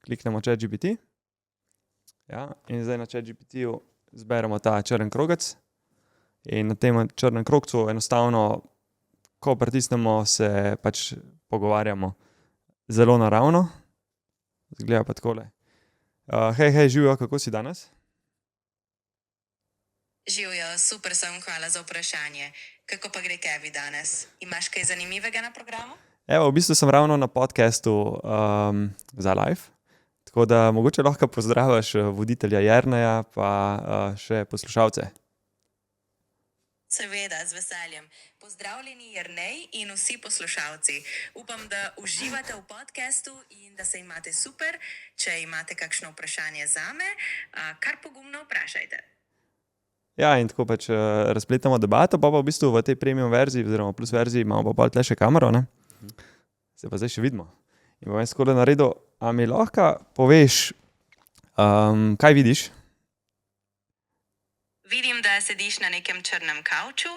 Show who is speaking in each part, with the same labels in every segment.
Speaker 1: kliknemo ChatGPT. Ja, in zdaj na ChatGPT-ju zberemo ta črn krogec in na tem črnem krogcu enostavno, ko pritisnemo, se pač pogovarjamo zelo naravno. Izgleda pa takole. Hej, živjo, kako si danes?
Speaker 2: Živjo, super sem, hvala za vprašanje. Kako pa gre tebi danes? Imaš kaj zanimivega na programu?
Speaker 1: Evo, v bistvu sem ravno na podcastu za live, tako da mogoče lahko pozdraviš voditelja Jerneja pa še poslušalce.
Speaker 2: Seveda, z veseljem. Pozdravljeni Jernej in vsi poslušalci. Upam, da uživate v podcastu in da se imate super. Če imate kakšno vprašanje zame, kar pogumno vprašajte.
Speaker 1: Ja, in tako pač razpletamo debato, pa v bistvu v tej premium verziji oziroma plus verziji imamo pa tle še kamero, ne? Se pa zdaj še vidimo. In bom jaz skole naredil, a mi lahko poveš, kaj vidiš?
Speaker 2: Vidim, da sediš na nekem črnem kavču,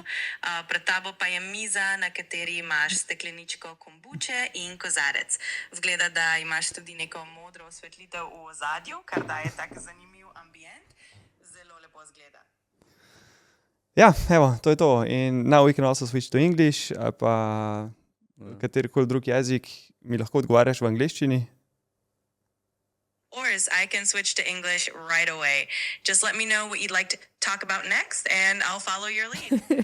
Speaker 2: pred tabo pa je miza, na kateri imaš stekleničko kombuče in kozarec. Zgleda, da imaš tudi neko modro osvetlitev v ozadju, kar daje tak zanimiv ambient. Zelo lepo zgleda.
Speaker 1: Ja, evo, to je to. In now we can also switch to English, ali pa katerikoli drug jezik, mi lahko odgovarjaš v angleščini.
Speaker 2: Of course, I can switch to English right away. Just let me know what you'd like to talk about next and I'll follow your lead.